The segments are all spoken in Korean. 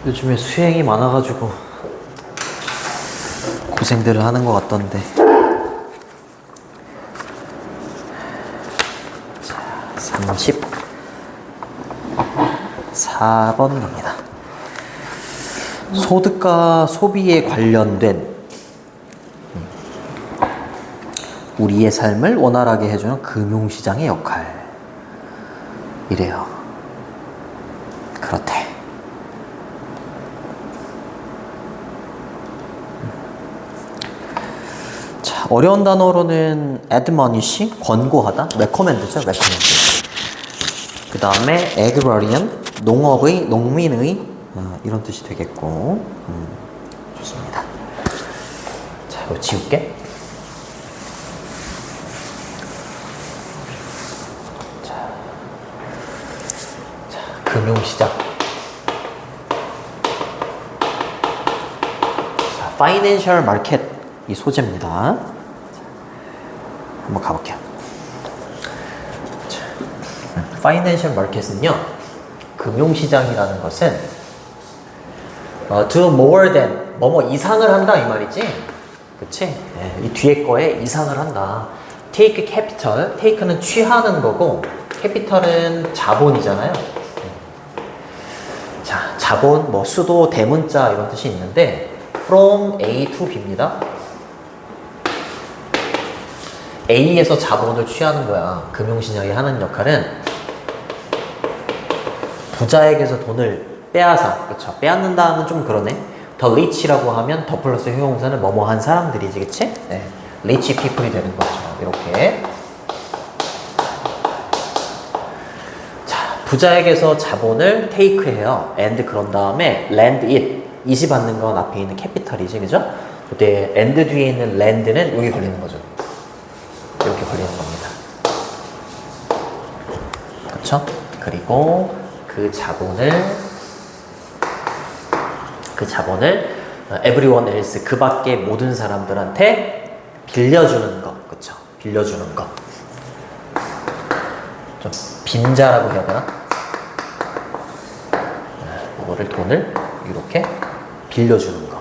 요즘에 수행이 많아가지고 고생들을 하는 것 같던데. 자, 34번입니다. 소득과 소비에 관련된 우리의 삶을 원활하게 해주는 금융시장의 역할이래요. 그렇대. 자, 어려운 단어로는 admonish, 권고하다, recommend죠, recommend. 그 다음에 agrarian, 농업의, 농민의 이런 뜻이 되겠고. 좋습니다. 자, 이거 지울게. 금융시장. 자, 파이낸셜 마켓 이 소재입니다. 한번 가볼게요. 파이낸셜 마켓은요, 금융시장이라는 것은 do more than 뭐뭐 이상을 한다 이 말이지, 그치? 네, 이 뒤에 거에 이상을 한다. take capital, take는 취하는 거고, capital은 자본이잖아요. 자, 자본, 뭐 수도, 대문자 이런 뜻이 있는데 from A to B입니다. A에서 자본을 취하는 거야. 금융시장이 하는 역할은 부자에게서 돈을 빼앗아, 그쵸? 빼앗는다는 좀 그러네. 더 rich라고 하면 더 플러스 형용사는 뭐뭐한 사람들이지, 그치? 네, rich people이 되는 거죠. 이렇게. 부자에게서 자본을 테이크해요. and 그런 다음에 lend it. 이시 받는 건 앞에 있는 캐피탈이지, 그죠? 그때 and 뒤에 있는 lend는 여기 걸리는 거죠. 이렇게 걸리는 겁니다. 그쵸? 그리고 그 자본을 everyone else, 그 밖에 모든 사람들한테 빌려주는 거. 그쵸? 빌려주는 거. 좀 빈자라고 해야 되나? 이거를 돈을 이렇게 빌려주는 거.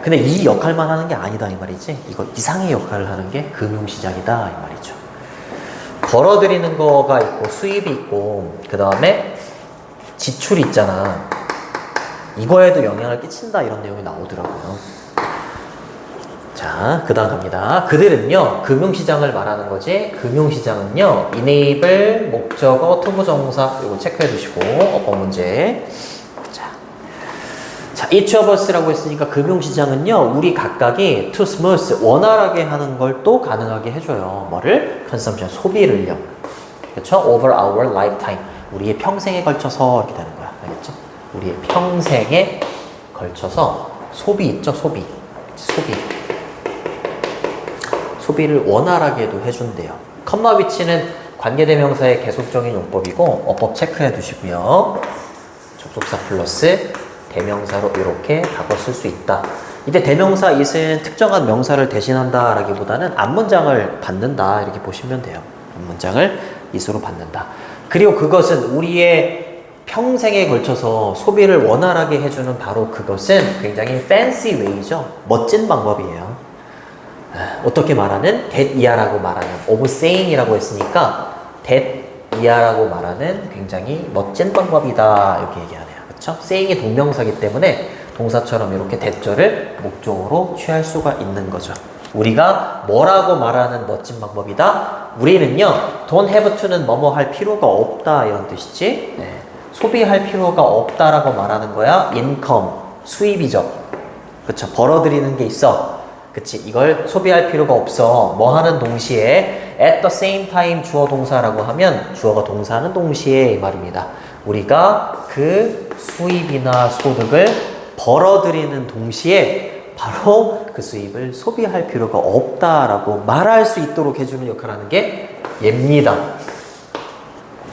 근데 이 역할만 하는 게 아니다 이 말이지. 이거 이상의 역할을 하는 게 금융시장이다 이 말이죠. 벌어들이는 거가 있고 수입이 있고 그 다음에 지출이 있잖아. 이거에도 영향을 끼친다 이런 내용이 나오더라고요. 자, 그 다음 갑니다. 그들은요, 금융시장을 말하는 거지. 금융시장은요, enable, 목적어, 투부정사, 이거 체크해 두시고, 어법 문제. 자, each of us라고 했으니까 금융시장은요, 우리 각각이 to smooth, 원활하게 하는 걸 또 가능하게 해줘요. 뭐를? consumption, 소비를요. 그렇죠? over our lifetime. 우리의 평생에 걸쳐서 이렇게 되는 거야. 알겠죠? 우리의 평생에 걸쳐서 소비 있죠? 소비를 원활하게도 해준대요. 컴마 위치는 관계대명사의 계속적인 용법이고 어법 체크해 두시고요. 접속사 플러스 대명사로 이렇게 바꿔 쓸 수 있다. 이때 대명사 it은 특정한 명사를 대신한다 라기보다는 앞문장을 받는다 이렇게 보시면 돼요. 앞문장을 it으로 받는다. 그리고 그것은 우리의 평생에 걸쳐서 소비를 원활하게 해주는 바로 그것은 굉장히 fancy way죠. 멋진 방법이에요. 어떻게 말하는? that 이하라고 말하는 of saying이라고 했으니까 that 이하라고 말하는 굉장히 멋진 방법이다 이렇게 얘기하네요. 그렇죠? saying이 동명사기 때문에 동사처럼 이렇게 that절을 목적으로 취할 수가 있는 거죠. 우리가 뭐라고 말하는 멋진 방법이다? 우리는요, don't have to는 뭐뭐 할 필요가 없다 이런 뜻이지. 네. 소비할 필요가 없다라고 말하는 거야. income, 수입이죠. 그쵸? 벌어들이는 게 있어. 그치? 이걸 소비할 필요가 없어. 뭐 하는 동시에 at the same time 주어 동사라고 하면 주어가 동사는 동시에 이 말입니다. 우리가 그 수입이나 소득을 벌어들이는 동시에 바로 그 수입을 소비할 필요가 없다라고 말할 수 있도록 해주는 역할을 하는 게 얘입니다.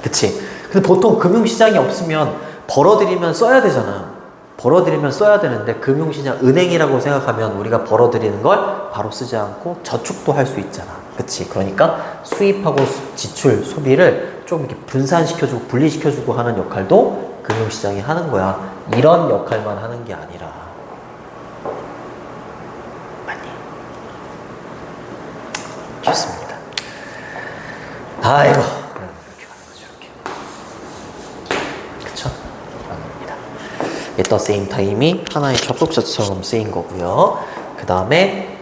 그치? 근데 보통 금융시장이 없으면 벌어들이면 써야 되잖아. 벌어들이면 써야 되는데 금융시장, 은행이라고 생각하면 우리가 벌어들이는 걸 바로 쓰지 않고 저축도 할 수 있잖아. 그치? 그러니까 수입하고 지출, 소비를 좀 이렇게 분산시켜주고 분리시켜주고 하는 역할도 금융시장이 하는 거야. 이런 역할만 하는 게 아니라. 맞니? 좋습니다. 아이고. 이렇게 가는 거죠, 이렇게. 그쵸? 그런 겁니다. at the same time이 하나의 접속사처럼 쓰인 거고요. 그 다음에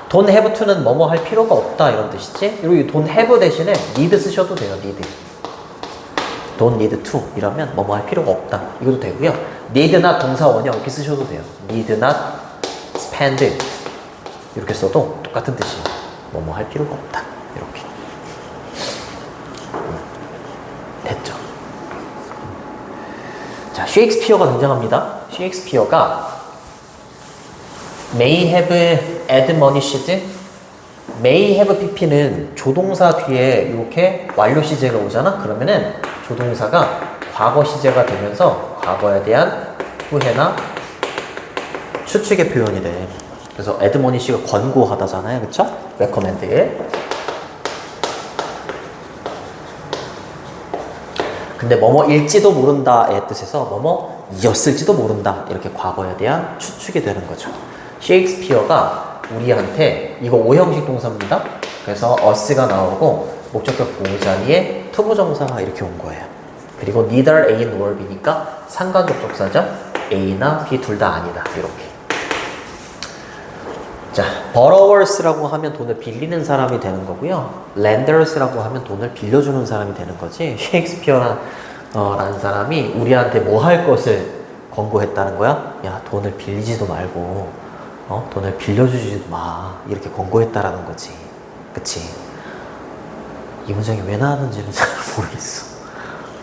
don't have to는 뭐뭐 할 필요가 없다 이런 뜻이지. 그리고 don't have 대신에 need 쓰셔도 돼요. need. don't need to 이러면 뭐뭐 할 필요가 없다 이것도 되고요. need not 동사 원형 이렇게 쓰셔도 돼요. need not spend 이렇게 써도 똑같은 뜻이에요. 뭐뭐 할 필요가 없다 이렇게. 됐죠. 자, 셰익스피어가 등장합니다. 셰익스피어가 may have admonished, may have pp는 조동사 뒤에 이렇게 완료 시제가 오잖아. 그러면은 조동사가 과거 시제가 되면서 과거에 대한 후회나 추측의 표현이 돼. 그래서 admonish가 권고하다잖아요, 그렇죠? recommend. 근데 뭐뭐일지도 모른다의 뜻에서 뭐뭐이었을지도 모른다 이렇게 과거에 대한 추측이 되는 거죠. 셰익스피어가 우리한테 이거 오형식 동사입니다. 그래서 us가 나오고 목적격 보호 자리에 투부정사가 이렇게 온 거예요. 그리고 neither A nor B니까 상관접속사죠. A나 B 둘 다 아니다 이렇게. 자, borrowers라고 하면 돈을 빌리는 사람이 되는 거고요. lenders라고 하면 돈을 빌려주는 사람이 되는 거지. 셰익스피어라는 사람이 우리한테 뭐 할 것을 권고했다는 거야? 야, 돈을 빌리지도 말고 돈을 빌려주지도 마 이렇게 권고했다라는 거지. 그치? 이 문장이 왜 나왔는지는 잘 모르겠어.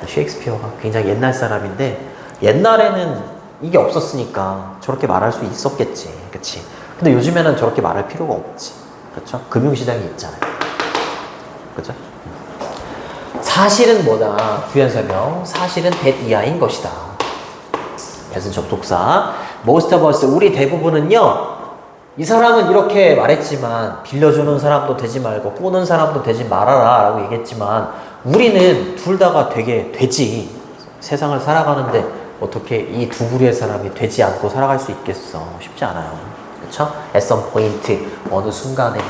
셰익스피어가 굉장히 옛날 사람인데 옛날에는 이게 없었으니까 저렇게 말할 수 있었겠지. 그치? 근데 요즘에는 저렇게 말할 필요가 없지. 그렇죠? 금융시장이 있잖아요. 그죠? 사실은 뭐다? 부연 설명. 사실은 that 이하인 것이다. that은 접속사. most of us, 우리 대부분은요, 이 사람은 이렇게 말했지만, 빌려주는 사람도 되지 말고, 꾸는 사람도 되지 말아라, 라고 얘기했지만, 우리는 둘 다가 되게 되지. 세상을 살아가는데, 어떻게 이 두 부류의 사람이 되지 않고 살아갈 수 있겠어. 쉽지 않아요. 그쵸? at some point, 어느 순간에,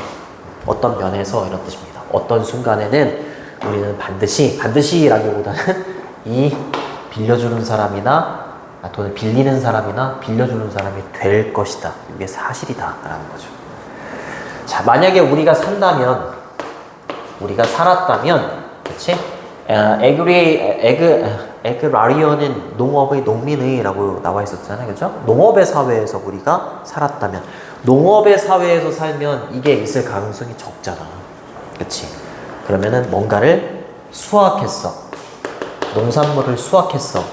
어떤 면에서 이런 뜻입니다. 어떤 순간에는 우리는 반드시라기보다는 이 빌려주는 사람이나 돈을 빌리는 사람이나 빌려주는 사람이 될 것이다. 이게 사실이다 라는 거죠. 자, 만약에 우리가 살았다면 그치? 에그라리언은 농업의 농민의 라고 나와 있었잖아요. 그죠? 농업의 사회에서 우리가 살았다면 농업의 사회에서 살면 이게 있을 가능성이 적잖아. 그치? 그러면은 뭔가를 수확했어. 농산물을 수확했어.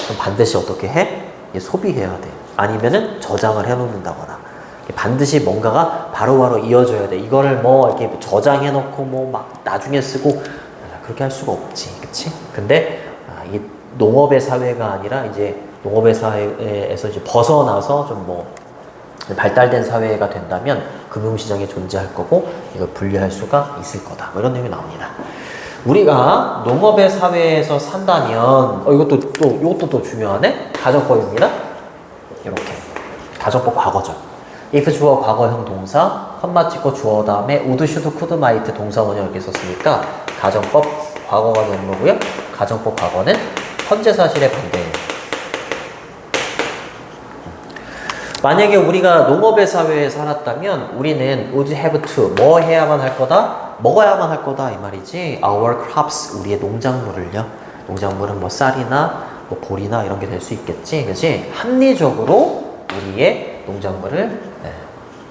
그럼 반드시 어떻게 해? 소비해야 돼. 아니면은 저장을 해놓는다거나. 반드시 뭔가가 바로바로 이어져야 돼. 이거를 이렇게 저장해놓고 막 나중에 쓰고 그렇게 할 수가 없지. 그치? 근데 이 농업의 사회가 아니라 이제 농업의 사회에서 이제 벗어나서 좀 발달된 사회가 된다면 금융시장이 존재할 거고 이걸 분리할 수가 있을 거다. 이런 내용이 나옵니다. 우리가 농업의 사회에서 산다면 이것도 또 중요하네. 가정법입니다. 이렇게 가정법 과거죠. if 주어 과거형 동사 컴마 찍고 주어 다음에 would, should, could, might 동사 원형 이렇게 썼으니까 가정법 과거가 되는 거고요. 가정법 과거는 현재 사실의 반대예요. 만약에 우리가 농업의 사회에 살았다면 우리는 would have to 뭐 해야만 할 거다? 먹어야만 할 거다 이 말이지. Our crops 우리의 농작물을요. 농작물은 쌀이나 보리나 이런 게 될 수 있겠지. 그렇지? 합리적으로 우리의 농작물을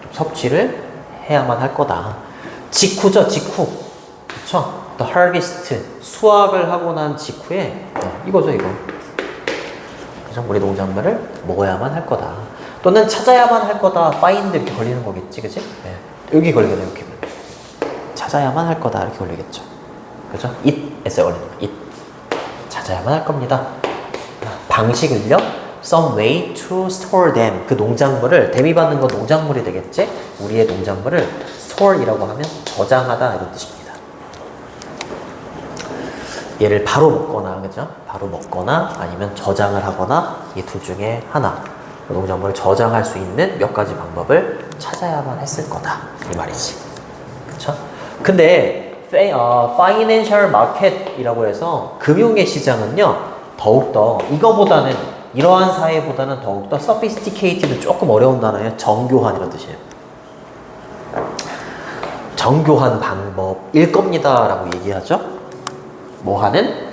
좀 섭취를 해야만 할 거다. 직후죠, 직후. 그렇죠? The harvest 수확을 하고 난 직후에 이거죠, 이거. 그래서 우리 농작물을 먹어야만 할 거다. 또는 찾아야만 할 거다. find 이렇게 걸리는 거겠지, 그치? 네. 여기 걸리겠네, 이렇게. 찾아야만 할 거다. 이렇게 걸리겠죠. 그죠? it에서 걸리는 거. it. 찾아야만 할 겁니다. 방식을요. some way to store them. 그 농작물을, 대미받는 건 농작물이 되겠지? 우리의 농작물을 store이라고 하면 저장하다 이런 뜻입니다. 얘를 바로 먹거나, 그죠? 바로 먹거나 아니면 저장을 하거나 이 둘 중에 하나. 노동작물을 저장할 수 있는 몇 가지 방법을 찾아야만 했을 거다. 이 말이지. 그쵸? 근데 financial market이라고 해서 금융의 시장은요, 더욱더 이거보다는, 이러한 사회보다는 더욱더 sophisticated, 조금 어려운 단어예요. 정교한 이런 뜻이에요. 정교한 방법일 겁니다 라고 얘기하죠. 뭐 하는?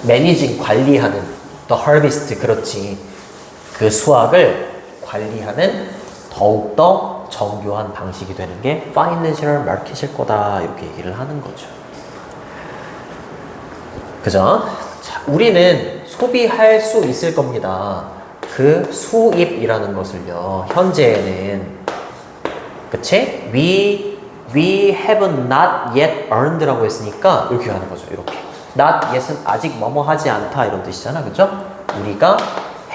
managing, 관리하는. the harvest, 그렇지. 그 수확을 관리하는 더욱더 정교한 방식이 되는 게 financial market일 거다, 이렇게 얘기를 하는 거죠. 그죠? 자, 우리는 소비할 수 있을 겁니다. 그 수입이라는 것을요, 현재는, 그치? We have not yet earned 라고 했으니까 이렇게 하는 거죠. 이렇게. not yet은 아직 뭐뭐 하지 않다, 이런 뜻이잖아. 그죠? 우리가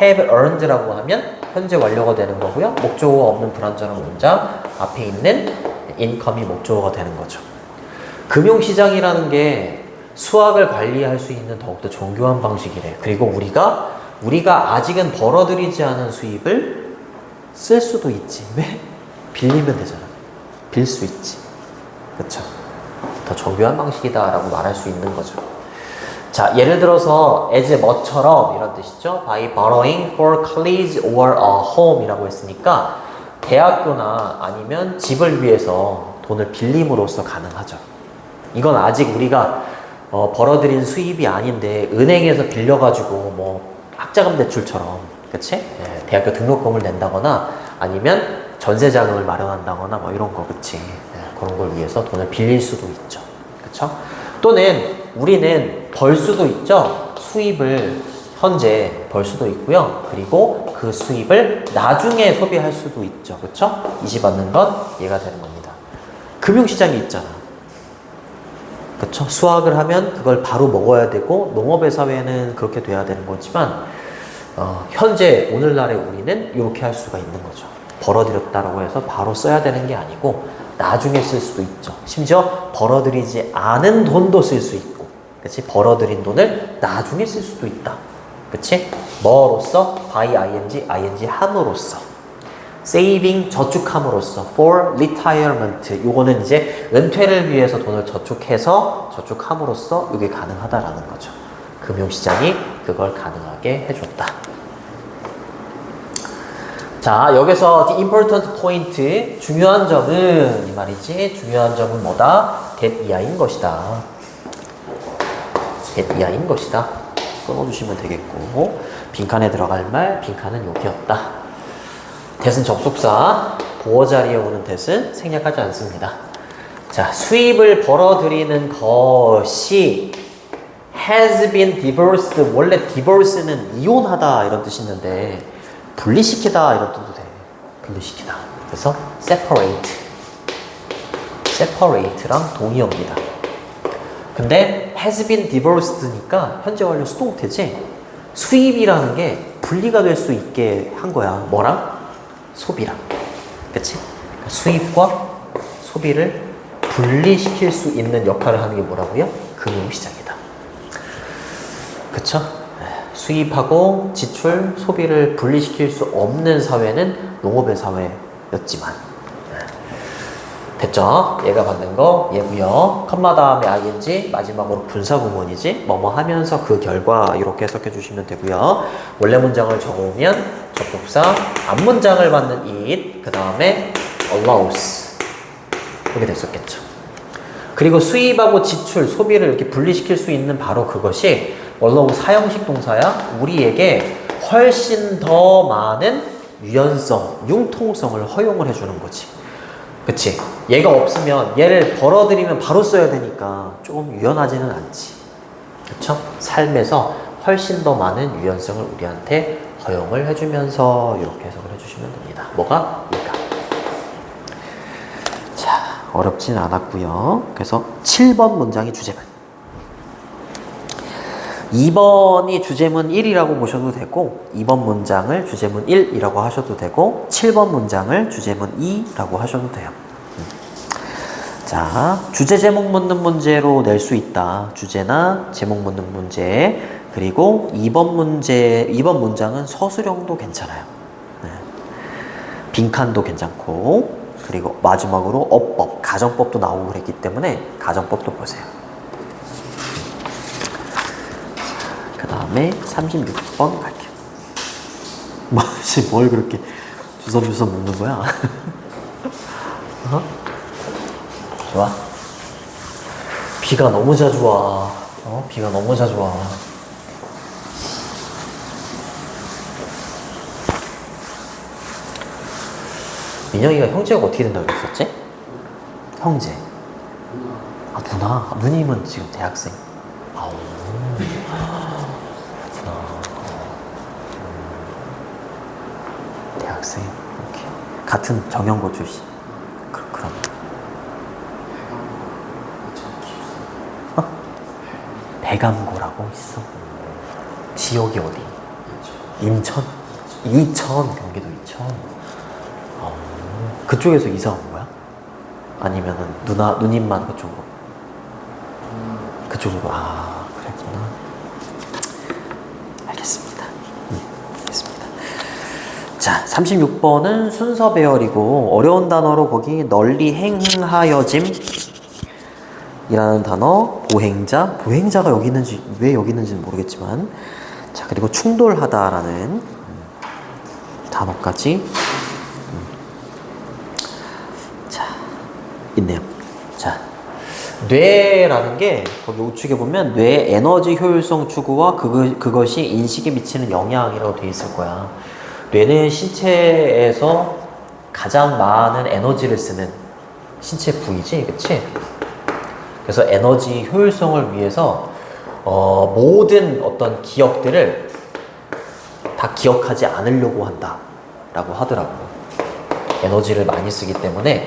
have earned 라고 하면 현재 완료가 되는 거고요. 목적어가 없는 불완전한 문장 앞에 있는 income이 목적어가 되는 거죠. 금융시장이라는 게 수학을 관리할 수 있는 더욱더 정교한 방식이래. 그리고 우리가 아직은 벌어들이지 않은 수입을 쓸 수도 있지. 왜? 빌리면 되잖아. 빌 수 있지. 그쵸? 더 정교한 방식이다 라고 말할 수 있는 거죠. 자, 예를 들어서 as 뭐처럼 이런 뜻이죠. by borrowing for college or a home 이라고 했으니까 대학교나 아니면 집을 위해서 돈을 빌림으로써 가능하죠. 이건 아직 우리가 벌어들인 수입이 아닌데 은행에서 빌려가지고 뭐 학자금 대출처럼, 그치? 네, 대학교 등록금을 낸다거나 아니면 전세자금을 마련한다거나 뭐 이런 거, 그치? 네, 그런 걸 위해서 돈을 빌릴 수도 있죠. 그쵸? 또는 우리는 벌 수도 있죠. 수입을 현재 벌 수도 있고요. 그리고 그 수입을 나중에 소비할 수도 있죠. 그쵸? 이시받는 건 얘가 되는 겁니다. 금융시장이 있잖아. 그쵸? 수학을 하면 그걸 바로 먹어야 되고 농업의 사회는 그렇게 돼야 되는 거지만 현재 오늘날에 우리는 이렇게 할 수가 있는 거죠. 벌어들였다라고 해서 바로 써야 되는 게 아니고 나중에 쓸 수도 있죠. 심지어 벌어들이지 않은 돈도 쓸 수 있고, 그치? 벌어들인 돈을 나중에 쓸 수도 있다. 그치? 뭐로써? by ing 함으로써. saving, 저축함으로써. for retirement. 요거는 이제 은퇴를 위해서 돈을 저축해서 저축함으로써 이게 가능하다라는 거죠. 금융시장이 그걸 가능하게 해줬다. 자, 여기서 the important point, 중요한 점은 이 말이지. 중요한 점은 뭐다? that 이하인 것이다. that 이하인 것이다. 끊어주시면 되겠고, 빈칸에 들어갈 말, 빈칸은 여기였다. that은 접속사, 보어 자리에 오는 that은 생략하지 않습니다. 자, 수입을 벌어들이는 것이 has been divorced. 원래 divorce는 이혼하다 이런 뜻이 있는데 분리시키다 이런 뜻도 돼. 분리시키다. 그래서 separate랑 동의어입니다. 근데 has been divorced니까 현재 완료 수동태지. 수입이라는 게 분리가 될 수 있게 한 거야. 뭐랑? 소비랑. 그치? 수입과 소비를 분리시킬 수 있는 역할을 하는 게 뭐라고요? 금융시장이다. 그쵸? 수입하고 지출, 소비를 분리시킬 수 없는 사회는 농업의 사회였지만. 됐죠? 얘가 받는 거 얘고요. 컴마 다음에 ing, 마지막으로 분사구문이지. 뭐뭐 하면서 그 결과 이렇게 해석해 주시면 되고요. 원래 문장을 적어오면 접속사, 앞문장을 받는 it, 그 다음에 allows 이렇게 됐었겠죠. 그리고 수입하고 지출, 소비를 이렇게 분리시킬 수 있는 바로 그것이 allow 사형식 동사야. 우리에게 훨씬 더 많은 유연성, 융통성을 허용을 해주는 거지. 그치? 얘가 없으면 얘를 벌어들이면 바로 써야 되니까 조금 유연하지는 않지. 그쵸? 삶에서 훨씬 더 많은 유연성을 우리한테 허용을 해주면서 이렇게 해석을 해주시면 됩니다. 뭐가? 얘가. 자, 어렵진 않았고요. 그래서 7번 문장이 주제문. 2번이 주제문 1이라고 보셔도 되고 2번 문장을 주제문 1이라고 하셔도 되고 7번 문장을 주제문 2라고 하셔도 돼요. 자, 주제 제목 묻는 문제로 낼 수 있다. 주제나 제목 묻는 문제. 그리고 2번 문장은 서술형도 괜찮아요. 네. 빈칸도 괜찮고. 그리고 마지막으로 어법, 가정법도 나오고 그랬기 때문에 가정법도 보세요. 그 다음에 36번 갈게요. 뭘 그렇게 주섬주섬 묻는 거야? 어? 좋아. 비가 너무 자주 와. 비가 너무 자주 와. 민영이가 형제가 어떻게 된다고 그랬었지? 형제. 아, 누나. 누님은 지금 대학생. 아우. 그렇구나. 대학생. 오케이. 같은 정연고 출신. 그럼. 대감고라고 있어. 지역이 어디? 인천? 이천. 경기도 이천. 그쪽에서 이사 온 거야? 아니면은 누님만 그쪽으로? 그쪽으로. 아, 그랬구나. 알겠습니다. 알겠습니다. 자, 36번은 순서 배열이고 어려운 단어로 거기 널리 행하여짐 이라는 단어, 보행자가 여기 있는지, 왜 여기 있는지는 모르겠지만, 자, 그리고 충돌하다라는 단어까지, 자, 있네요. 자, 뇌라는 게, 거기 우측에 보면, 뇌 에너지 효율성 추구와 그것이 인식에 미치는 영향이라고 되어 있을 거야. 뇌는 신체에서 가장 많은 에너지를 쓰는 신체 부위지, 그치? 그래서 에너지 효율성을 위해서 모든 어떤 기억들을 다 기억하지 않으려고 한다라고 하더라고요. 에너지를 많이 쓰기 때문에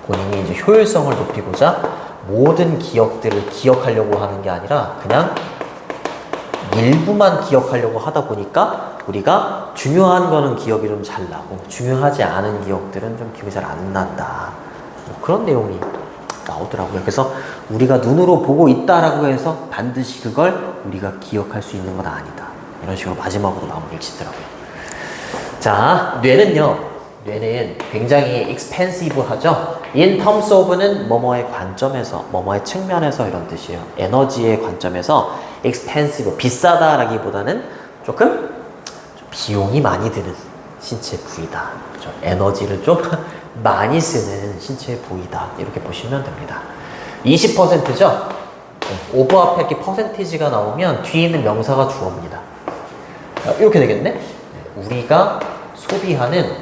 본인이 이제 효율성을 높이고자 모든 기억들을 기억하려고 하는 게 아니라 그냥 일부만 기억하려고 하다 보니까 우리가 중요한 거는 기억이 좀 잘 나고 중요하지 않은 기억들은 좀 기억이 잘 안 난다. 뭐 그런 내용이 나오더라고요. 그래서 우리가 눈으로 보고 있다라고 해서 반드시 그걸 우리가 기억할 수 있는 건 아니다. 이런 식으로 마지막으로 마무리를 짓더라고요. 자, 뇌는 굉장히 expensive하죠. in terms of는 뭐뭐의 관점에서, 뭐뭐의 측면에서 이런 뜻이에요. 에너지의 관점에서 expensive, 비싸다라기보다는 조금 비용이 많이 드는 신체 부위다. 그렇죠? 에너지를 좀 많이 쓰는 신체 부위다. 이렇게 보시면 됩니다. 20%죠? 오버 앞에 이렇게 퍼센티지가 나오면 뒤에 있는 명사가 주어입니다. 이렇게 되겠네? 우리가 소비하는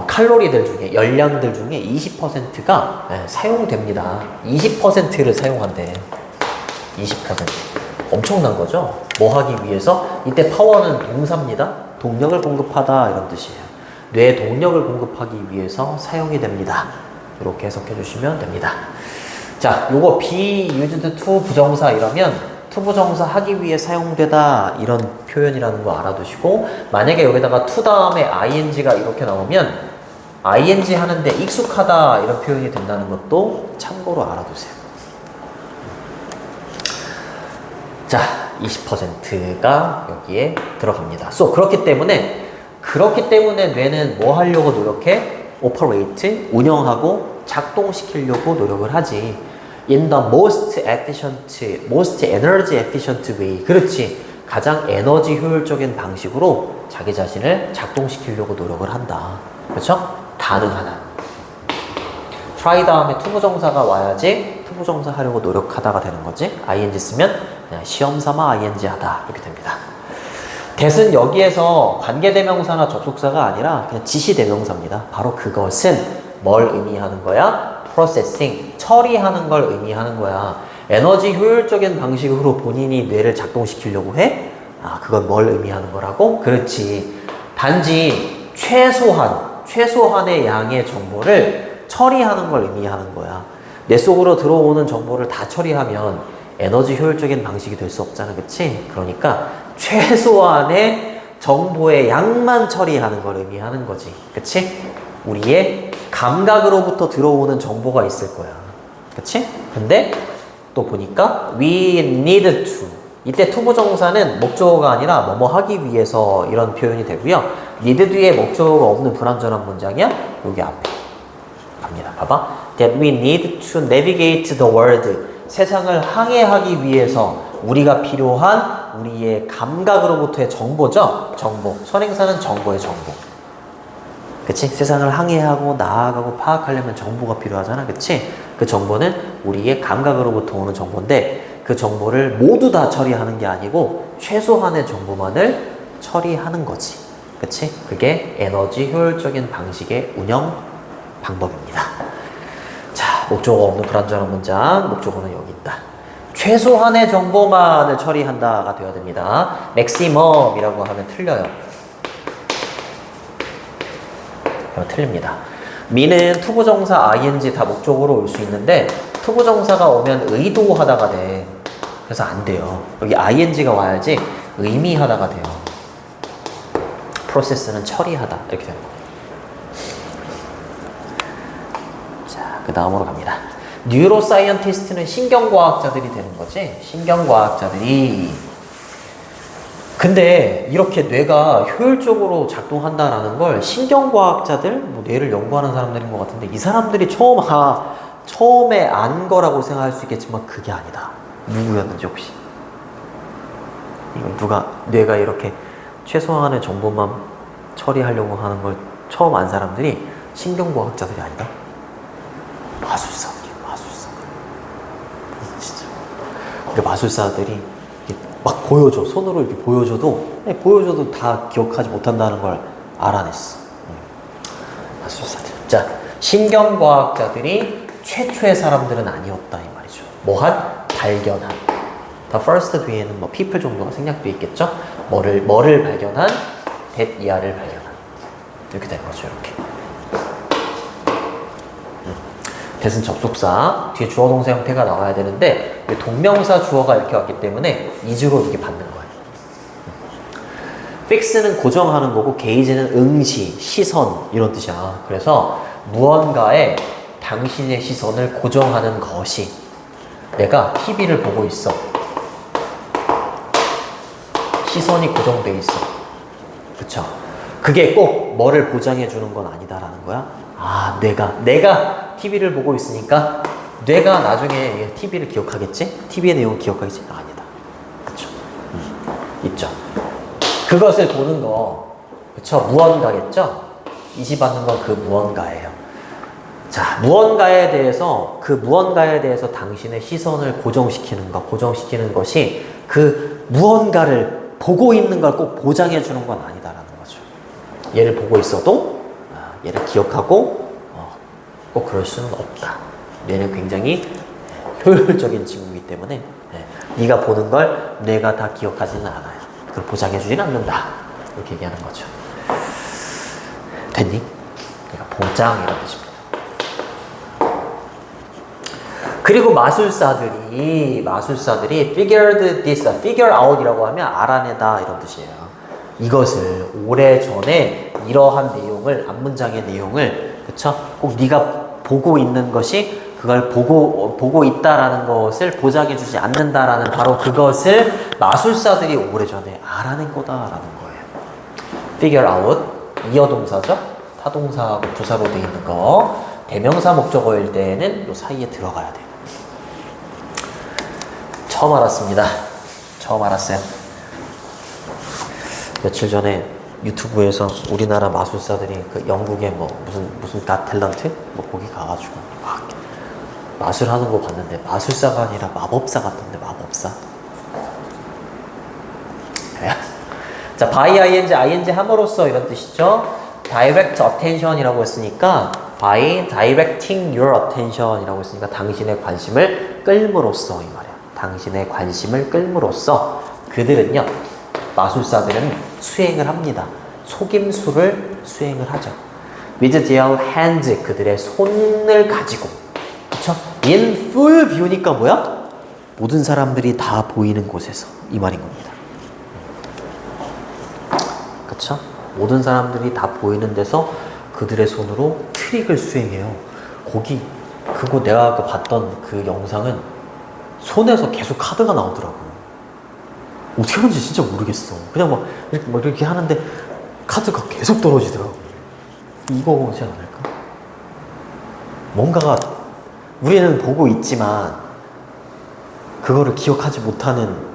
칼로리들 중에, 열량들 중에 20%가 사용됩니다. 20%를 사용한대. 20%. 엄청난 거죠? 뭐 하기 위해서? 이때 파워는 동사입니다. 동력을 공급하다 이런 뜻이에요. 뇌 동력을 공급하기 위해서 사용이 됩니다. 이렇게 해석해 주시면 됩니다. 자, 요거 be used to 부정사 이러면 to 부정사 하기 위해 사용되다 이런 표현이라는 거 알아두시고, 만약에 여기다가 to 다음에 ing가 이렇게 나오면 ing 하는데 익숙하다 이런 표현이 된다는 것도 참고로 알아두세요. 자, 20%가 여기에 들어갑니다. 그렇기 때문에 뇌는 뭐 하려고 노력해? operate, 운영하고 작동시키려고 노력을 하지. in the most energy efficient way. 그렇지. 가장 에너지 효율적인 방식으로 자기 자신을 작동시키려고 노력을 한다. 그렇죠? 다는 하나. try 다음에 투부정사가 와야지 투부정사 하려고 노력하다가 되는 거지. ing 쓰면 그냥 시험 삼아 ing 하다 이렇게 됩니다. that은 여기에서 관계대명사나 접속사가 아니라 그냥 지시대명사입니다. 바로 그것은 뭘 의미하는 거야? processing, 처리하는 걸 의미하는 거야. 에너지 효율적인 방식으로 본인이 뇌를 작동시키려고 해? 아, 그건 뭘 의미하는 거라고? 그렇지. 단지 최소한의 양의 정보를 처리하는 걸 의미하는 거야. 뇌 속으로 들어오는 정보를 다 처리하면 에너지 효율적인 방식이 될 수 없잖아. 그치? 그러니까 최소한의 정보의 양만 처리하는 걸 의미하는 거지. 그치? 우리의 감각으로부터 들어오는 정보가 있을 거야. 그치? 근데 또 보니까 we need to. 이때 투부정사는 목적어가 아니라 뭐뭐 하기 위해서 이런 표현이 되고요. need 뒤에 목적어가 없는 불완전한 문장이야. 여기 앞에 갑니다. 봐봐. That we need to navigate the world. 세상을 항해하기 위해서 우리가 필요한 우리의 감각으로부터의 정보죠. 정보. 선행사는 정보의 정보. 그치? 세상을 항해하고 나아가고 파악하려면 정보가 필요하잖아. 그치? 그 정보는 우리의 감각으로부터 오는 정보인데 그 정보를 모두 다 처리하는 게 아니고 최소한의 정보만을 처리하는 거지. 그치? 그게 에너지 효율적인 방식의 운영 방법입니다. 자, 목적어 없는 불완전한 문장. 목적어는 여기 있다. 최소한의 정보만을 처리한다가 되어야 됩니다. maximum이라고 하면 틀려요. 틀립니다. 미는 투부정사 ing 다 목적으로 올 수 있는데 투부정사가 오면 의도하다가 돼. 그래서 안 돼요. 여기 ing가 와야지 의미하다가 돼요. 프로세스는 처리하다 이렇게 되는 거예요. 자, 그 다음으로 갑니다. 뉴로사이언티스트는 신경과학자들이 되는 거지. 신경과학자들이. 근데 이렇게 뇌가 효율적으로 작동한다라는 걸 신경과학자들, 뭐 뇌를 연구하는 사람들인 것 같은데 이 사람들이 처음에 안 거라고 생각할 수 있겠지만 그게 아니다. 누구였는지 혹시? 이거 누가 뇌가 이렇게 최소한의 정보만 처리하려고 하는 걸 처음 안 사람들이 신경과학자들이 아니다. 마술사들이. 진짜. 근데 마술사들이 막 보여줘. 손으로 이렇게 보여줘도 다 기억하지 못한다는 걸 알아냈어. 마술사들. 자, 신경과학자들이 최초의 사람들은 아니었다 이 말이죠. 뭐한? 발견한. The first 뒤에는 뭐 people 정도가 생략돼 있겠죠. 뭐를 발견한? that 이하를 발견한. 이렇게 된 거죠. 이렇게. that은 접속사, 뒤에 주어 동사 형태가 나와야 되는데 동명사 주어가 이렇게 왔기 때문에 is로 이게 받는 거예요. fix는 고정하는 거고 gaze는 응시, 시선 이런 뜻이야. 그래서 무언가에 당신의 시선을 고정하는 것이 내가 TV를 보고 있어. 시선이 고정돼 있어. 그쵸? 그게 꼭 뭐를 보장해 주는 건 아니다라는 거야. 아, 내가 TV를 보고 있으니까 뇌가 나중에 TV를 기억하겠지? TV의 내용을 기억하겠지? 아니다. 그쵸? 있죠. 그것을 보는 거, 그쵸? 무언가겠죠? 이시받는 건 그 무언가예요. 자, 무언가에 대해서 당신의 시선을 고정시키는 것이 그 무언가를 보고 있는 걸 꼭 보장해 주는 건 아니다라는 거죠. 얘를 보고 있어도 얘를 기억하고 꼭 그럴 수는 없다. 얘는 굉장히 효율적인 친구이기 때문에 네가 보는 걸 뇌가 다 기억하지는 않아요. 그걸 보장해 주진 않는다. 이렇게 얘기하는 거죠. 됐니? 그러니까 보장 이런 뜻입니다. 그리고 마술사들이 figure out이라고 하면 알아내다 이런 뜻이에요. 이것을 오래전에 이러한 내용을, 앞문장의 내용을, 그쵸? 꼭 네가 보고 있는 것이 그걸 보고 있다라는 것을 보장해주지 않는다라는 바로 그것을 마술사들이 오래전에 알아낸 거다라는 거예요. figure out, 이어동사죠? 타동사하고 부사로 되어 있는 거. 대명사 목적어일 때에는 이 사이에 들어가야 돼요. 처음 알았습니다. 처음 알았어요. 며칠 전에 유튜브에서 우리나라 마술사들이 그 영국의 뭐 무슨 갓 탤런트 뭐 거기 가가지고 막 마술하는 거 봤는데 마술사가 아니라 마법사 같던데. 마법사. 자, by ing 함으로써 이런 뜻이죠. direct attention이라고 했으니까 by directing your attention이라고 했으니까 당신의 관심을 끌므로써 이 말이야. 당신의 관심을 끌므로써 그들은요, 마술사들은 수행을 합니다. 속임수를 수행을 하죠. with their hands, 그들의 손을 가지고. 그쵸? in full view니까 뭐야? 모든 사람들이 다 보이는 곳에서 이 말인 겁니다. 그쵸? 모든 사람들이 다 보이는 데서 그들의 손으로 트릭을 수행해요. 거기 그거 내가 아까 봤던 그 영상은 손에서 계속 카드가 나오더라고. 어떻게 하는지 진짜 모르겠어. 그냥 막 이렇게 하는데 카드가 계속 떨어지더라고. 이거지 않을까? 뭔가가 우리는 보고 있지만 그거를 기억하지 못하는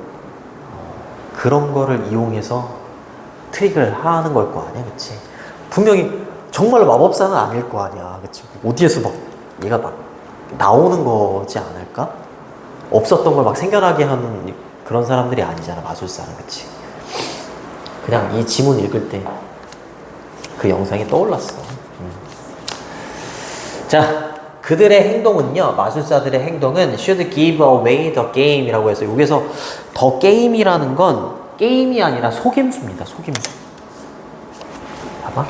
그런 거를 이용해서 트릭을 하는 걸 거 아니야, 그치? 분명히 정말 마법사는 아닐 거 아니야, 그치? 어디에서 막 얘가 막 나오는 거지 않을까? 없었던 걸 막 생겨나게 하는 그런 사람들이 아니잖아, 마술사는, 그치? 그냥 이 지문 읽을 때 그 영상이 떠올랐어. 자, 그들의 행동은요, 마술사들의 행동은 should give away the game 이라고 해서 여기서 더 게임이라는 건 게임이 아니라 속임수입니다. 속임수. 봐봐.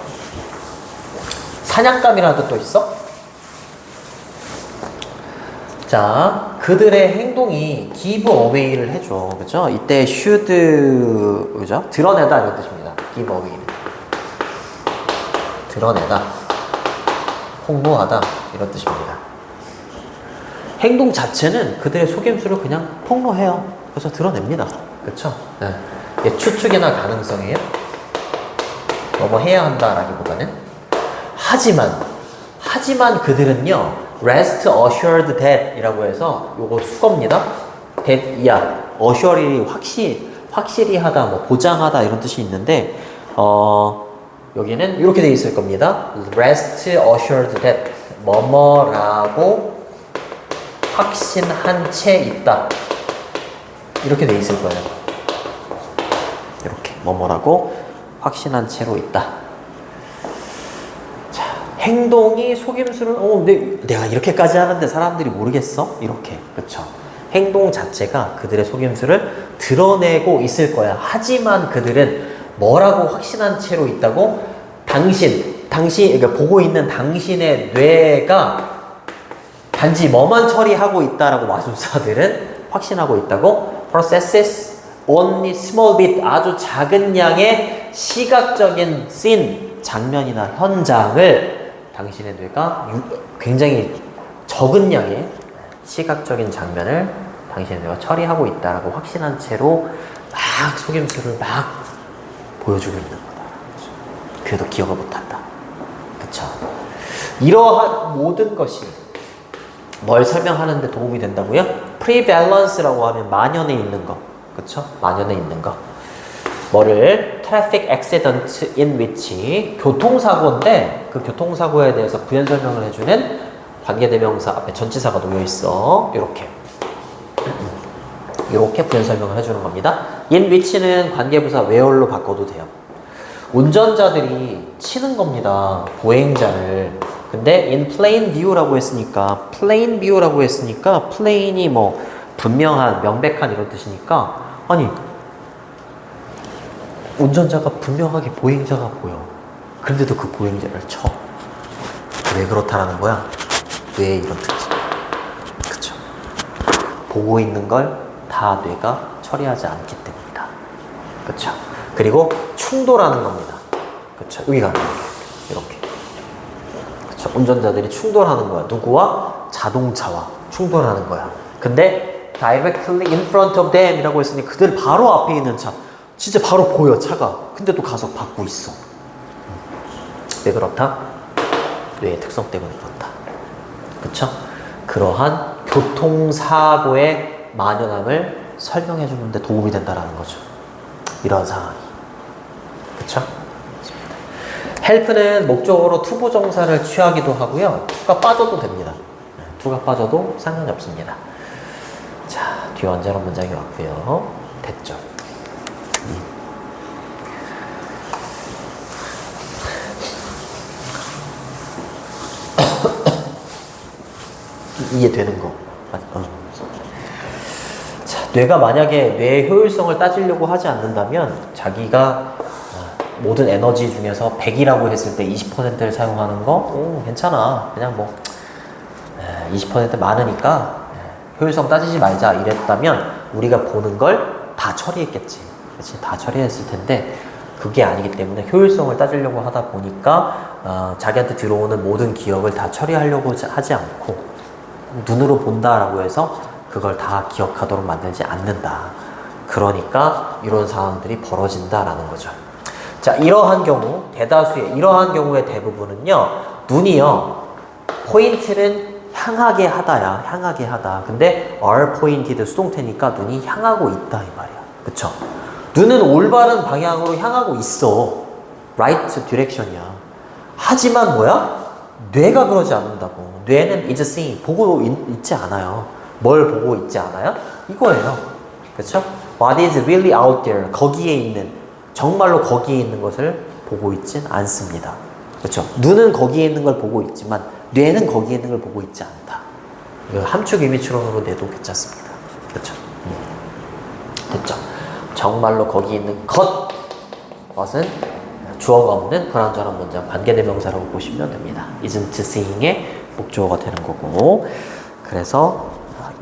사냥감이라는 뜻도 있어? 자, 그들의 행동이 give away를 해줘. 그죠? 이때 should, 그죠? 드러내다 이런 뜻입니다. give away는. 드러내다. 폭로하다. 이런 뜻입니다. 행동 자체는 그들의 속임수를 그냥 폭로해요. 그래서 드러냅니다. 그쵸? 네. 이게 추측이나 가능성이에요. 뭐 해야 한다라기보다는. 하지만 그들은요, rest assured that 이라고 해서 요거 수거입니다. that, 이야. assured이 확실히 하다, 뭐 보장하다 이런 뜻이 있는데, 여기는 이렇게 돼 있을 겁니다. rest assured that 뭐뭐라고 확신한 채 있다. 이렇게 돼 있을 거예요. 이렇게 뭐뭐라고 확신한 채로 있다. 자, 행동이 속임수를 내가 이렇게까지 하는데 사람들이 모르겠어? 이렇게. 그렇죠? 행동 자체가 그들의 속임수를 드러내고 있을 거야. 하지만 그들은 뭐라고 확신한 채로 있다고? 그러니까 보고 있는 당신의 뇌가 단지 뭐만 처리하고 있다라고 마술사들은 확신하고 있다고. processes only small bit, 아주 작은 양의 시각적인 scene, 장면이나 현장을 당신의 뇌가 굉장히 적은 양의 시각적인 장면을 당신의 뇌가 처리하고 있다라고 확신한 채로 막 속임수를 막 보여주고 있는 거다. 그래도 기억을 못한다. 그쵸? 이러한 모든 것이 뭘 설명하는 데 도움이 된다고요? prevalence라고 하면 만연해 있는 거. 그쵸? 만연해 있는 거. 뭐를? traffic accident in which, 교통사고인데 그 교통사고에 대해서 부연 설명을 해주는 관계대명사 앞에 전치사가 놓여있어. 이렇게 부연 설명을 해주는 겁니다. in which는 관계부사 where로 바꿔도 돼요. 운전자들이 치는 겁니다. 보행자를. 근데 in plain view라고 했으니까 plain이 뭐 분명한, 명백한 이런 뜻이니까, 아니 운전자가 분명하게 보행자가 보여. 그런데도 그 보행자를 쳐. 왜 그렇다라는 거야? 왜 이런 뜻이? 그쵸? 보고 있는 걸 다 뇌가 처리하지 않기 때문이다. 그쵸? 그리고 충돌하는 겁니다. 그쵸? 여기가 이렇게. 그쵸? 운전자들이 충돌하는 거야. 누구와? 자동차와 충돌하는 거야. 근데 directly in front of them 이라고 했으니 그들 바로 앞에 있는 차, 진짜 바로 보여, 차가. 근데 또 가서 받고 있어. 왜 그렇다? 뇌의 특성 때문에 그렇다. 그쵸? 그러한 교통사고의 만연함을 설명해 주는데 도움이 된다라는 거죠. 이런 상황이. 그쵸? help는 목적어로 투부정사를 취하기도 하고요. to가 빠져도 됩니다. to가 빠져도 상관이 없습니다. 자, 뒤에 완전한 문장이 왔고요. 됐죠? 이해되는 거. 자, 뇌가 만약에 뇌의 효율성을 따지려고 하지 않는다면 자기가 모든 에너지 중에서 100이라고 했을 때 20%를 사용하는 거 괜찮아. 그냥 뭐 20% 많으니까 효율성 따지지 말자 이랬다면 우리가 보는 걸 다 처리했겠지. 그치? 다 처리했을 텐데 그게 아니기 때문에 효율성을 따지려고 하다 보니까 자기한테 들어오는 모든 기억을 다 처리하려고 하지 않고 눈으로 본다라고 해서 그걸 다 기억하도록 만들지 않는다. 그러니까 이런 상황들이 벌어진다라는 거죠. 자, 이러한 경우의 대부분은요, 눈이요, 포인트는 향하게 하다야, 향하게 하다. 근데 are pointed 수동태니까 눈이 향하고 있다 이 말이야. 그쵸? 눈은 올바른 방향으로 향하고 있어. right direction이야. 하지만 뭐야? 뇌가 그러지 않는다고. 뇌는 is seeing, 보고 있지 않아요. 뭘 보고 있지 않아요? 이거예요. 그쵸? What is really out there, 거기에 있는, 정말로 거기에 있는 것을 보고 있진 않습니다. 그렇죠? 눈은 거기에 있는 걸 보고 있지만 뇌는 거기에 있는 걸 보고 있지 않다. 함축 의미추론으로 내도 괜찮습니다. 그렇죠? 됐죠? 정말로 거기 있는 것은 주어가 없는 불완전한 문장, 관계대명사라고 보시면 됩니다. isn't seeing의 목적어가 되는 거고, 그래서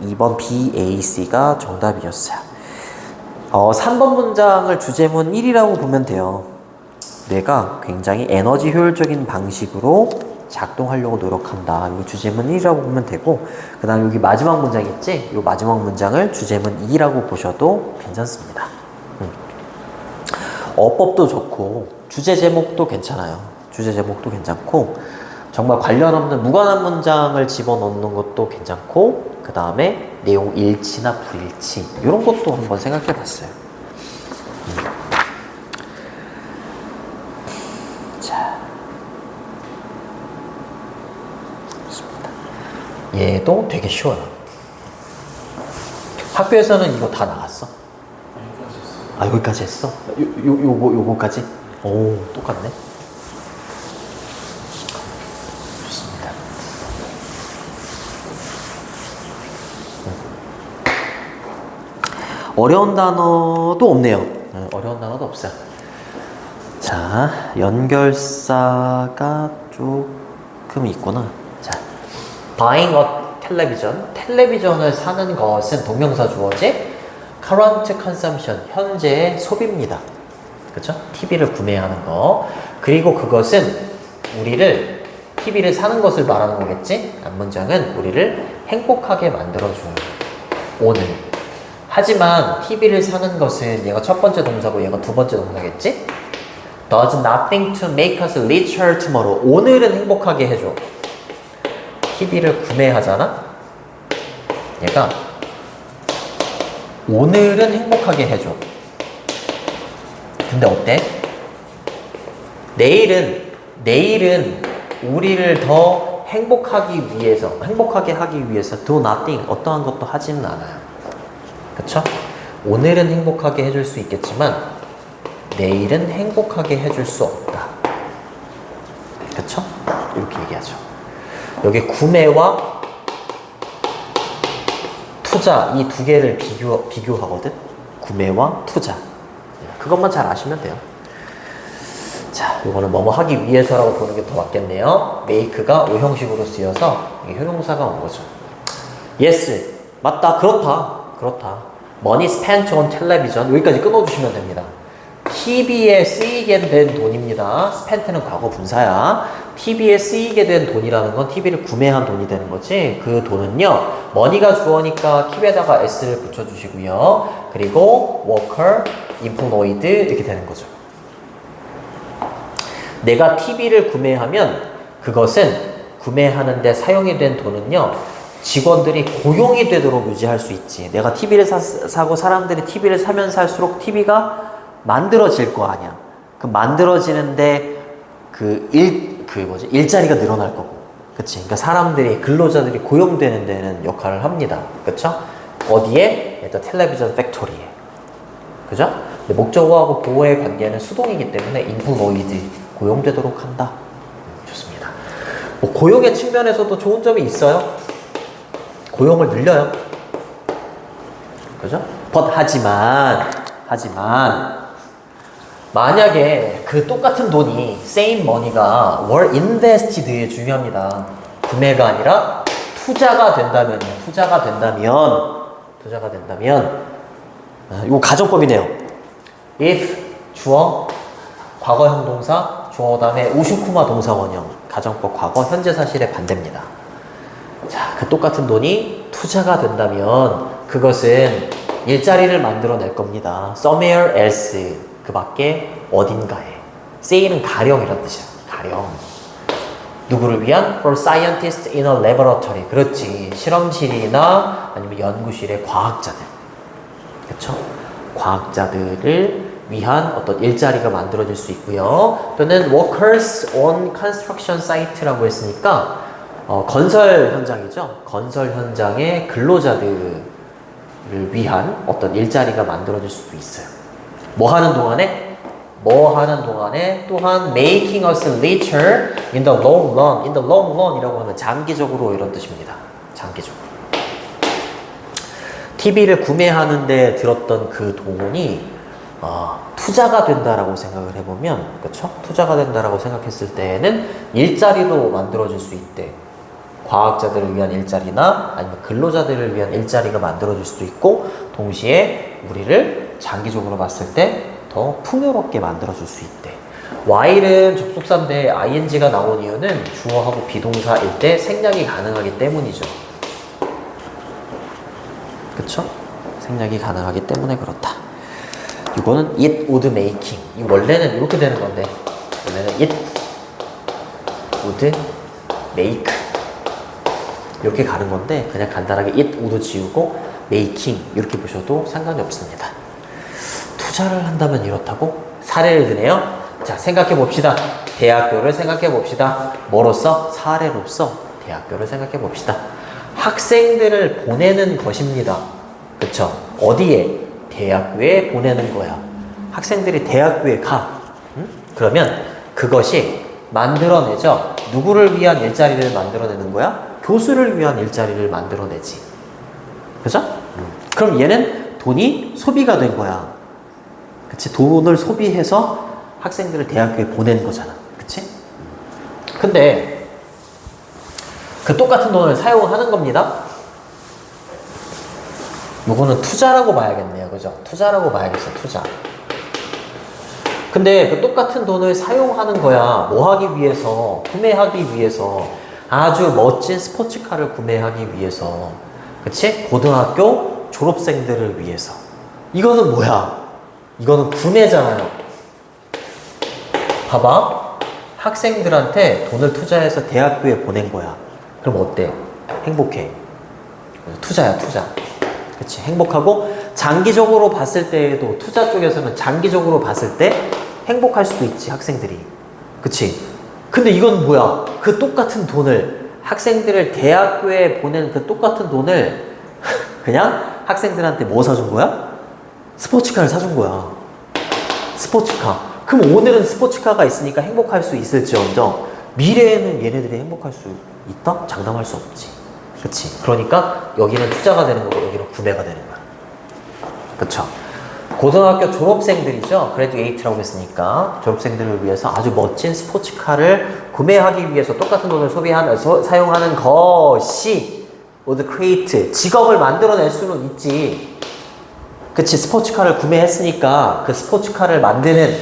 2번 B, A, C가 정답이었어요. 3번 문장을 주제문 1이라고 보면 돼요. 뇌가 굉장히 에너지 효율적인 방식으로 작동하려고 노력한다. 이거 주제문 1이라고 보면 되고, 그 다음 여기 마지막 문장 있지? 이 마지막 문장을 주제문 2라고 보셔도 괜찮습니다. 어법도 좋고 주제 제목도 괜찮아요. 주제 제목도 괜찮고, 정말 관련 없는 무관한 문장을 집어넣는 것도 괜찮고, 그 다음에 내용 일치나 불일치 이런 것도 한번 생각해 봤어요. 자, 좋습니다. 얘도 되게 쉬워요. 학교에서는 이거 다 나갔어? 아, 여기까지 했어? 요거까지? 오, 똑같네. 좋습니다. 어려운 단어도 없네요. 어려운 단어도 없어요. 자, 연결사가 조금 있구나. 자, buying a television. 텔레비전을 사는 것은 동명사 주어지 current consumption, 현재의 소비입니다. 그쵸? TV를 구매하는 거. 그리고 그것은 우리를, TV를 사는 것을 말하는 거겠지? 앞문장은 우리를 행복하게 만들어주는 오늘. 하지만 TV를 사는 것은 얘가 첫 번째 동사고 얘가 두 번째 동사겠지? Does nothing to make us richer tomorrow. 오늘은 행복하게 해줘. TV를 구매하잖아? 얘가 오늘은 행복하게 해줘. 근데 어때? 내일은 우리를 더 행복하게 하기 위해서 do nothing, 어떠한 것도 하지는 않아요. 그쵸? 오늘은 행복하게 해줄 수 있겠지만 내일은 행복하게 해줄 수 없다. 그쵸? 이렇게 얘기하죠. 여기 구매와 투자, 이 두 개를 비교하거든? 구매와 투자. 그것만 잘 아시면 돼요. 자, 이거는 뭐뭐 하기 위해서라고 보는 게 더 맞겠네요. make가 오형식으로 쓰여서 이게 형용사가 온 거죠. yes, 맞다, 그렇다. money spent on television. 여기까지 끊어주시면 됩니다. TV에 쓰이게 된 돈입니다. spent는 과거 분사야. TV에 쓰이게 된 돈이라는 건 TV를 구매한 돈이 되는 거지. 그 돈은요, money가 주어니까 킵에다가 s를 붙여주시고요. 그리고 worker, employed 이렇게 되는 거죠. 내가 TV를 구매하면 그것은 구매하는데 사용이 된 돈은요, 직원들이 고용이 되도록 유지할 수 있지. 내가 TV를 사고 사람들이 TV를 사면 살수록 TV가 만들어질 거 아니야. 그 만들어지는데 일자리가 늘어날 거고. 그치? 그러니까 사람들이, 근로자들이 고용되는 데는 역할을 합니다. 그쵸? 어디에? 일단 텔레비전 팩토리에. 그죠? 목적어하고 보호의 관계는 수동이기 때문에 employed, 고용되도록 한다. 좋습니다. 뭐 고용의 측면에서도 좋은 점이 있어요. 고용을 늘려요. 그죠? 하지만 만약에 그 똑같은 돈이 same money가 were invested에 중요합니다. 구매가 아니라 투자가 된다면 이거 가정법이네요. if 주어 과거형 동사, 주어 다음에 우슈쿠마 동사원형, 가정법 과거, 현재 사실의 반대입니다. 자, 그 똑같은 돈이 투자가 된다면 그것은 일자리를 만들어낼 겁니다. somewhere else, 그 밖에 어딘가에. say는 가령이란 뜻이야. 가령. 누구를 위한? for scientists in a laboratory. 그렇지. 실험실이나 아니면 연구실의 과학자들. 그렇죠? 과학자들을 위한 어떤 일자리가 만들어질 수 있고요. 또는 workers on construction site라고 했으니까 건설 현장이죠. 건설 현장의 근로자들을 위한 어떤 일자리가 만들어질 수도 있어요. 뭐 하는 동안에 또한 making us richer in the long run. in the long run이라고 하면 장기적으로 이런 뜻입니다. 장기적으로. TV를 구매하는데 들었던 그 돈이 투자가 된다라고 생각을 해보면, 그렇죠? 투자가 된다라고 생각했을 때에는 일자리로 만들어질 수 있대. 과학자들을 위한 일자리나 아니면 근로자들을 위한 일자리가 만들어질 수도 있고, 동시에 우리를 장기적으로 봤을 때 더 풍요롭게 만들어줄 수 있대. while은 접속사인데 ing가 나온 이유는 주어하고 비동사일 때 생략이 가능하기 때문이죠. 그쵸? 생략이 가능하기 때문에 그렇다. 이거는 it would making. 이 원래는 이렇게 되는 건데, 원래는 it would make 이렇게 가는 건데, 그냥 간단하게 it would 지우고 making 이렇게 보셔도 상관이 없습니다. 투자를 한다면 이렇다고? 사례를 드네요. 자, 생각해 봅시다. 대학교를 생각해 봅시다. 뭐로써? 사례로서 대학교를 생각해 봅시다. 학생들을 보내는 것입니다. 그쵸? 어디에? 대학교에 보내는 거야. 학생들이 대학교에 가. 응? 그러면 그것이 만들어내죠. 누구를 위한 일자리를 만들어내는 거야? 교수를 위한 일자리를 만들어내지. 그죠? 그럼 얘는 돈이 소비가 된 거야. 그치? 돈을 소비해서 학생들을 대학교에 보낸 거잖아. 그치? 근데 그 똑같은 돈을 사용하는 겁니다. 요거는 투자라고 봐야겠네요. 그죠? 투자라고 봐야겠어. 투자. 근데 그 똑같은 돈을 사용하는 거야. 뭐 하기 위해서? 구매하기 위해서. 아주 멋진 스포츠카를 구매하기 위해서. 그치? 고등학교 졸업생들을 위해서. 이거는 뭐야? 이거는 구매잖아요. 봐봐. 학생들한테 돈을 투자해서 대학교에 보낸 거야. 그럼 어때? 행복해. 투자야, 투자. 그치? 행복하고, 장기적으로 봤을 때에도, 투자 쪽에서는 장기적으로 봤을 때 행복할 수도 있지, 학생들이. 그치? 근데 이건 뭐야? 그 똑같은 돈을, 학생들을 대학교에 보낸 그 똑같은 돈을 그냥 학생들한테 뭐 사준 거야? 스포츠카를 사준 거야. 스포츠카. 그럼 오늘은 스포츠카가 있으니까 행복할 수 있을지언정 미래에는 얘네들이 행복할 수 있다? 장담할 수 없지. 그치? 그러니까 여기는 투자가 되는 거고 여기는 구매가 되는 거야. 그쵸? 고등학교 졸업생들이죠. 그래듀에이트라고 했으니까 졸업생들을 위해서 아주 멋진 스포츠카를 구매하기 위해서 똑같은 돈을 소비하면서 사용하는 것이 would create, 직업을 만들어낼 수는 있지. 그치? 스포츠카를 구매했으니까 그 스포츠카를 만드는,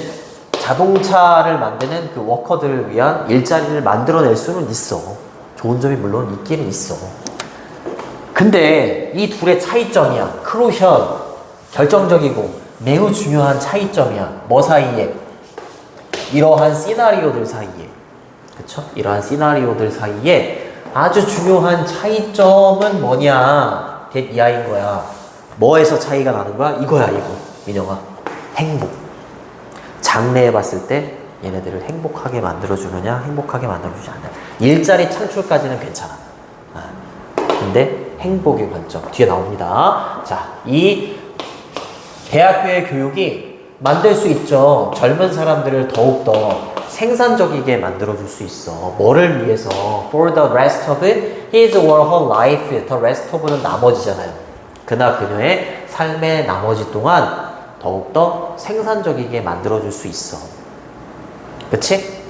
자동차를 만드는 그 워커들을 위한 일자리를 만들어낼 수는 있어. 좋은 점이 물론 있기는 있어. 근데 이 둘의 차이점이야. 크루셜, 결정적이고 매우 중요한 차이점이야. 뭐 사이에? 이러한 시나리오들 사이에. 그쵸? 이러한 시나리오들 사이에 아주 중요한 차이점은 뭐냐? 이하인 거야. 뭐에서 차이가 나는 거야? 이거야, 이거. 민영아. 행복. 장래에 봤을 때 얘네들을 행복하게 만들어주느냐, 행복하게 만들어주지 않느냐. 일자리 창출까지는 괜찮아. 근데 행복의 관점. 뒤에 나옵니다. 자, 이 대학교의 교육이 만들 수 있죠. 젊은 사람들을 더욱더 생산적이게 만들어줄 수 있어. 뭐를 위해서? For the rest of his or her life. The rest of는 나머지잖아요. 그나 그녀의 삶의 나머지 동안 더욱더 생산적이게 만들어줄 수 있어. 그치?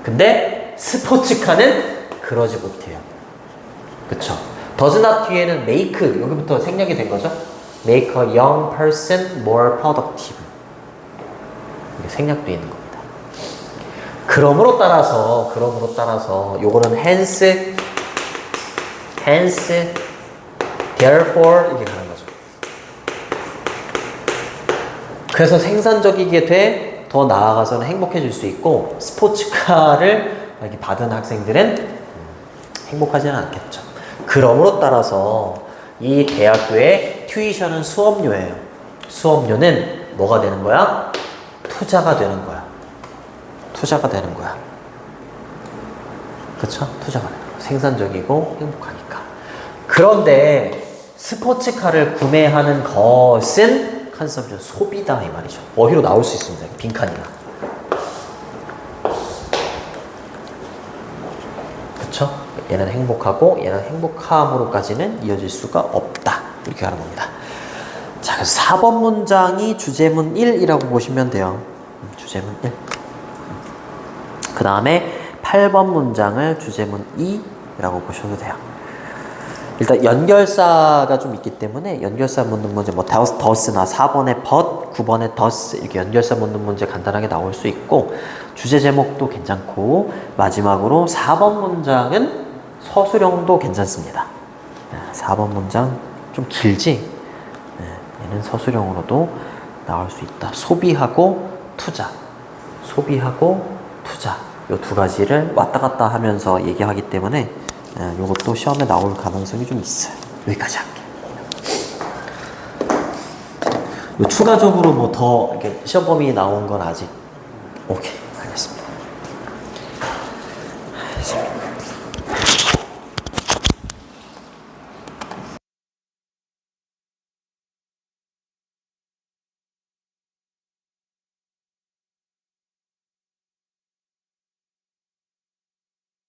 근데 스포츠카는 그러지 못해요. 그쵸? does not 뒤에는 make, 여기부터 생략이 된 거죠? make a young person more productive. 이게 생략되어 있는 겁니다. 그러므로 따라서 요거는 hence, therefore 이게 가는 거죠. 그래서 생산적이게 돼 더 나아가서는 행복해질 수 있고 스포츠카를 이렇게 받은 학생들은 행복하지는 않겠죠. 그러므로 따라서 이 대학교의 튜이션은 수업료예요. 수업료는 뭐가 되는 거야? 투자가 되는 거야. 투자가 되는 거야. 그쵸? 투자가 되는 거야. 생산적이고 행복하니까. 그런데 스포츠카를 구매하는 것은 컨섬션, 소비다 이 말이죠. 어휘로 나올 수 있습니다. 빈칸이나. 그쵸? 얘는 행복하고 얘는 행복함으로까지는 이어질 수가 없다. 이렇게 하는 겁니다. 자, 그래서 4번 문장이 주제문 1이라고 보시면 돼요. 주제문 1. 그 다음에 8번 문장을 주제문 2라고 보셔도 돼요. 일단 연결사가 좀 있기 때문에 연결사 묻는 문제 뭐 does나 4번의 but, 9번의 does 이렇게 연결사 묻는 문제 간단하게 나올 수 있고 주제 제목도 괜찮고 마지막으로 4번 문장은 서술형도 괜찮습니다. 4번 문장 좀 길지? 얘는 서술형으로도 나올 수 있다. 소비하고 투자 요 두 가지를 왔다 갔다 하면서 얘기하기 때문에 요것도 시험에 나올 가능성이 좀 있어요. 여기까지 할게. 추가적으로 뭐 더 이렇게 시험 범위 나온 건 아직 오케이 알겠습니다.